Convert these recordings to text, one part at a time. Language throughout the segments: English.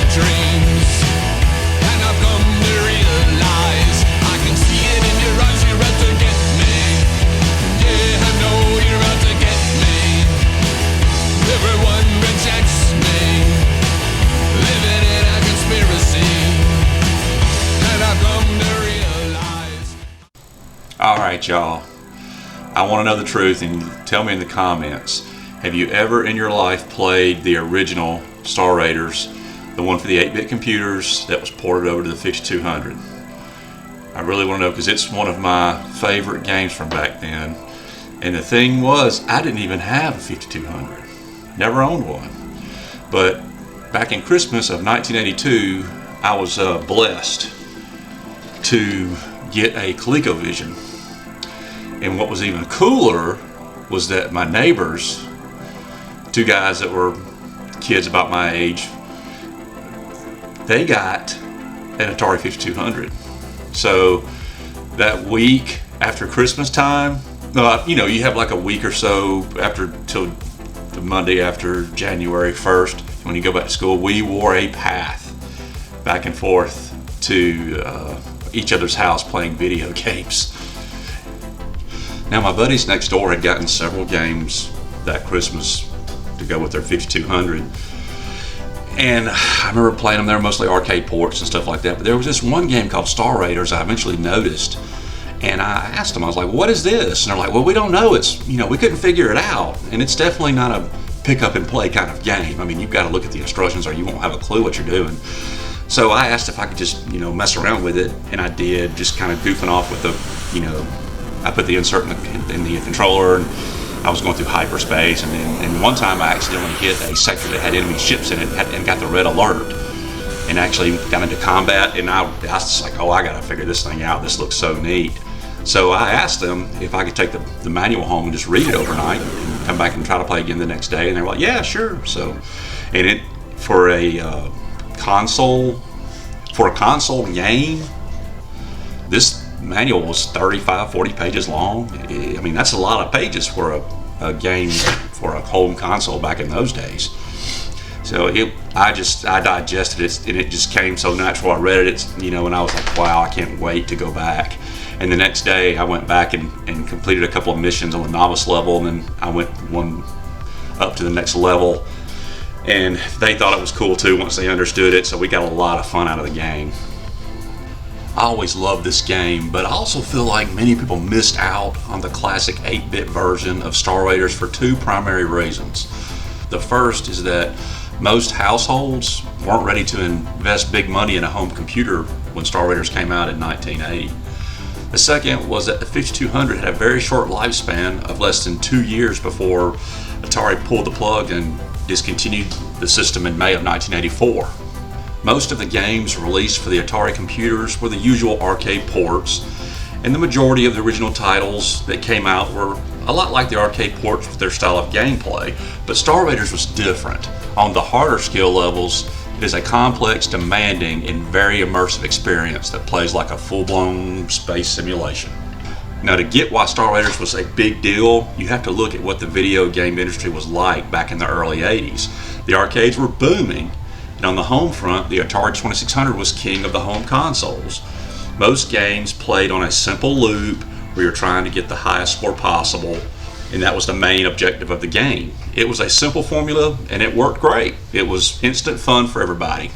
dreams. And I've come to realize I can see it in your eyes, you're out to get me. Yeah, I know you're out to get me. Everyone rejects me, living in a conspiracy. And I've come to realize. Alright, y'all. I want to know the truth, and tell me in the comments. Have you ever in your life played the original Star Raiders, the one for the 8-bit computers that was ported over to the 5200? I really want to know because it's one of my favorite games from back then. And the thing was, I didn't even have a 5200. Never owned one. But back in Christmas of 1982, I was blessed to get a ColecoVision. And what was even cooler was that my neighbors, two guys that were kids about my age, they got an Atari 5200. So that week after Christmas time, you know, you have like a week or so after till the Monday after January 1st, when you go back to school, we wore a path back and forth to each other's house playing video games. Now my buddies next door had gotten several games that Christmas to go with their 5200, and I remember playing them. They were mostly arcade ports and stuff like that, but there was this one game called Star Raiders I eventually noticed, and I asked them, I was like, what is this? And they're like, well, we don't know. It's, you know, we couldn't figure it out, and it's definitely not a pick up and play kind of game. I mean, you've got to look at the instructions or you won't have a clue what you're doing. So I asked if I could just, you know, mess around with it, and I did, just kind of goofing off with the, you know, I put the insert in the controller, and I was going through hyperspace, and one time I accidentally hit a sector that had enemy ships in it and got the red alert, and actually got into combat, and I was just like, oh, I gotta figure this thing out, this looks so neat. So I asked them if I could take the manual home and just read it overnight and come back and try to play again the next day, and they were like, yeah, sure. So, and it, for a console game, this manual was 35-40 pages long. I mean, that's a lot of pages for a game for a home console back in those days. So I digested it, and it just came so natural. I read it, you know, and I was like, wow, I can't wait to go back. And the next day I went back and completed a couple of missions on the novice level, and then I went one up to the next level, and they thought it was cool too once they understood it, so we got a lot of fun out of the game. I always loved this game, but I also feel like many people missed out on the classic 8-bit version of Star Raiders for two primary reasons. The first is that most households weren't ready to invest big money in a home computer when Star Raiders came out in 1980. The second was that the 5200 had a very short lifespan of less than 2 years before Atari pulled the plug and discontinued the system in May of 1984. Most of the games released for the Atari computers were the usual arcade ports, and the majority of the original titles that came out were a lot like the arcade ports with their style of gameplay, but Star Raiders was different. On the harder skill levels, it is a complex, demanding, and very immersive experience that plays like a full-blown space simulation. Now, to get why Star Raiders was a big deal, you have to look at what the video game industry was like back in the early 80s. The arcades were booming, and on the home front, the Atari 2600 was king of the home consoles. Most games played on a simple loop where you're trying to get the highest score possible, and that was the main objective of the game. It was a simple formula, and it worked great. It was instant fun for everybody.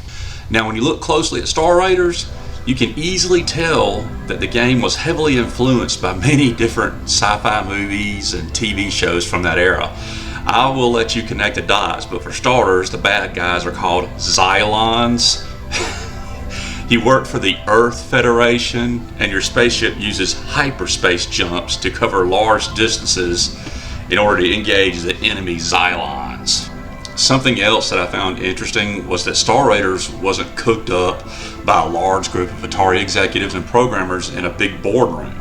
Now, when you look closely at Star Raiders, you can easily tell that the game was heavily influenced by many different sci-fi movies and TV shows from that era. I will let you connect the dots, but for starters, the bad guys are called Xylons. You work for the Earth Federation, and your spaceship uses hyperspace jumps to cover large distances in order to engage the enemy Xylons. Something else that I found interesting was that Star Raiders wasn't cooked up by a large group of Atari executives and programmers in a big boardroom.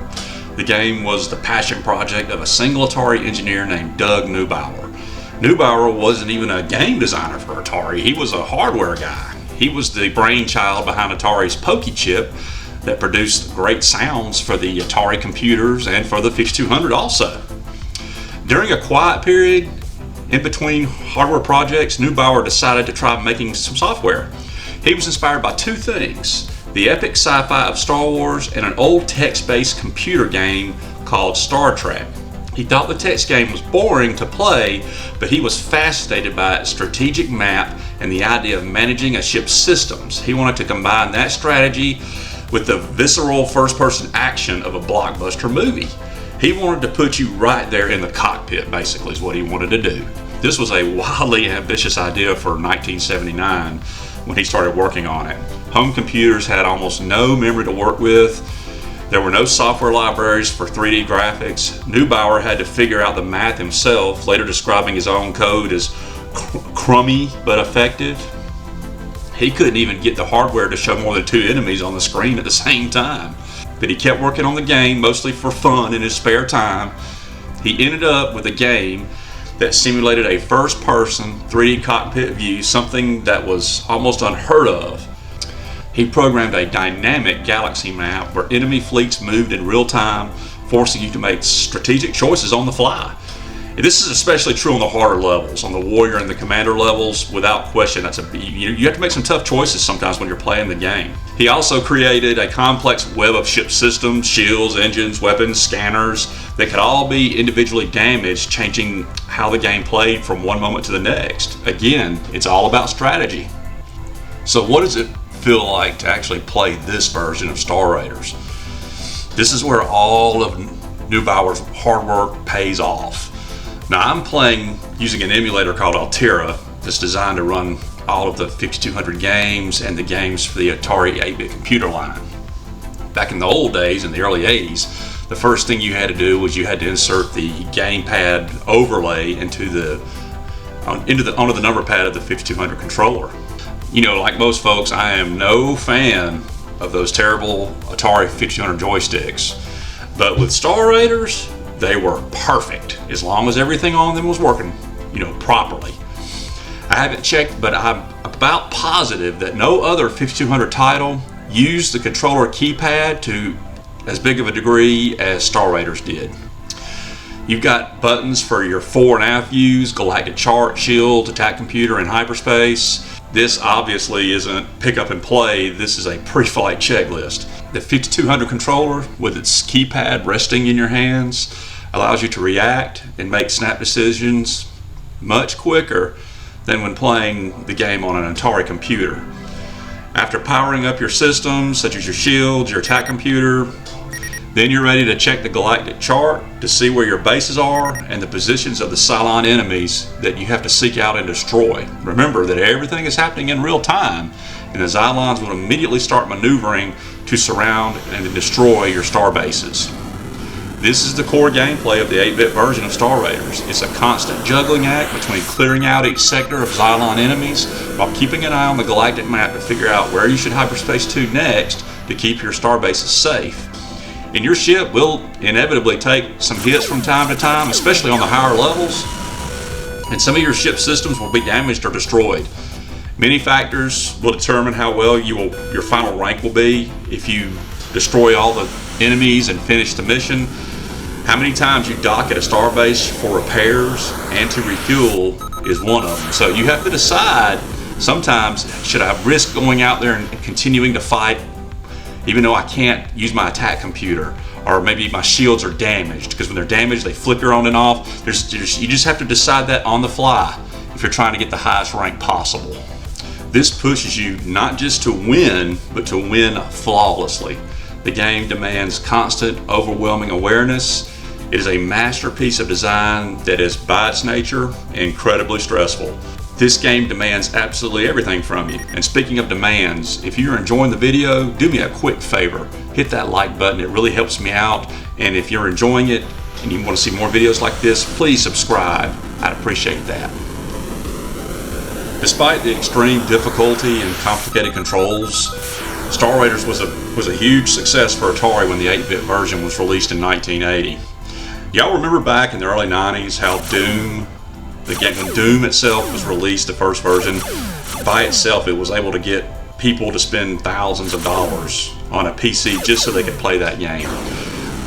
The game was the passion project of a single Atari engineer named Doug Neubauer. Neubauer wasn't even a game designer for Atari, he was a hardware guy. He was the brainchild behind Atari's Pokey chip that produced great sounds for the Atari computers and for the 5200 also. During a quiet period in between hardware projects, Neubauer decided to try making some software. He was inspired by two things: the epic sci-fi of Star Wars and an old text-based computer game called Star Trek. He thought the text game was boring to play, but he was fascinated by its strategic map and the idea of managing a ship's systems. He wanted to combine that strategy with the visceral first-person action of a blockbuster movie. He wanted to put you right there in the cockpit, basically, is what he wanted to do. This was a wildly ambitious idea for 1979 when he started working on it. Home computers had almost no memory to work with. There were no software libraries for 3D graphics. Neubauer had to figure out the math himself, later describing his own code as crummy but effective. He couldn't even get the hardware to show more than 2 enemies on the screen at the same time. But he kept working on the game, mostly for fun in his spare time. He ended up with a game that simulated a first-person 3D cockpit view, something that was almost unheard of. He programmed a dynamic galaxy map where enemy fleets moved in real time, forcing you to make strategic choices on the fly. This is especially true on the harder levels, on the warrior and the commander levels. Without question, you have to make some tough choices sometimes when you're playing the game. He also created a complex web of ship systems, shields, engines, weapons, scanners that could all be individually damaged, changing how the game played from one moment to the next. Again, it's all about strategy. So what does it feel like to actually play this version of Star Raiders? This is where all of Neubauer's hard work pays off. Now, I'm playing using an emulator called Atari that's designed to run all of the 5200 games and the games for the Atari 8-bit computer line. Back in the old days, in the early 80s, the first thing you had to do was you had to insert the gamepad overlay onto the number pad of the 5200 controller. You know, like most folks, I am no fan of those terrible Atari 5200 joysticks. But with Star Raiders, they were perfect as long as everything on them was working, properly. I haven't checked, but I'm about positive that no other 5200 title used the controller keypad to as big of a degree as Star Raiders did. You've got buttons for your fore and aft views, galactic chart, shield, attack computer, and hyperspace. This obviously isn't pick up and play, this is a pre-flight checklist. The 5200 controller, with its keypad resting in your hands, allows you to react and make snap decisions much quicker than when playing the game on an Atari computer. After powering up your systems, such as your shields, your attack computer, then you're ready to check the galactic chart to see where your bases are and the positions of the Cylon enemies that you have to seek out and destroy. Remember that everything is happening in real time, and the Cylons will immediately start maneuvering to surround and destroy your star bases. This is the core gameplay of the 8-bit version of Star Raiders. It's a constant juggling act between clearing out each sector of Cylon enemies while keeping an eye on the galactic map to figure out where you should hyperspace to next to keep your star bases safe. And your ship will inevitably take some hits from time to time, especially on the higher levels, and some of your ship systems will be damaged or destroyed. Many factors will determine how well your final rank will be. If you destroy all the enemies and finish the mission, how many times you dock at a starbase for repairs and to refuel is one of them. So you have to decide sometimes, should I risk going out there and continuing to fight even though I can't use my attack computer, or maybe my shields are damaged, because when they're damaged they flicker on and off. You just have to decide that on the fly if you're trying to get the highest rank possible. This pushes you not just to win, but to win flawlessly. The game demands constant, overwhelming awareness. It is a masterpiece of design that is, by its nature, incredibly stressful. This game demands absolutely everything from you. And speaking of demands, if you're enjoying the video, do me a quick favor. Hit that like button, it really helps me out. And if you're enjoying it and you want to see more videos like this, please subscribe. I'd appreciate that. Despite the extreme difficulty and complicated controls, Star Raiders was a huge success for Atari when the 8-bit version was released in 1980. Y'all remember back in the early 90s how when Doom itself was released, the first version, by itself it was able to get people to spend thousands of dollars on a PC just so they could play that game.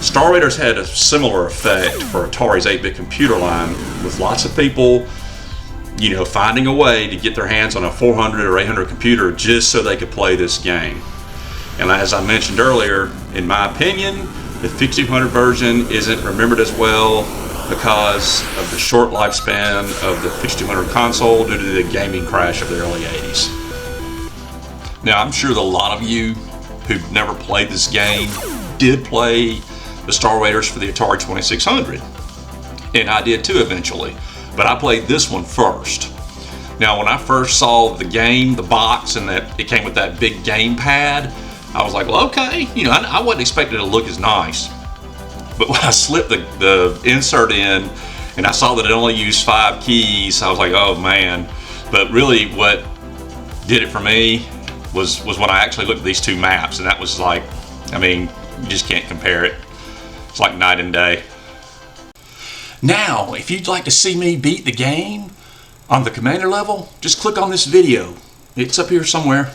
Star Raiders had a similar effect for Atari's 8-bit computer line, with lots of people finding a way to get their hands on a 400 or 800 computer just so they could play this game. And as I mentioned earlier, in my opinion, the 5200 version isn't remembered as well because of the short lifespan of the 5200 console due to the gaming crash of the early 80s. Now, I'm sure that a lot of you who've never played this game did play the Star Raiders for the Atari 2600. And I did too eventually, but I played this one first. Now, when I first saw the game, the box, and that it came with that big game pad, I was like, well, okay, I wasn't expecting it to look as nice. But when I slipped the insert in and I saw that it only used 5 keys, I was like, oh man. But really what did it for me was when I actually looked at these two maps, and that was like, you just can't compare it. It's like night and day. Now, if you'd like to see me beat the game on the commander level, just click on this video. It's up here somewhere.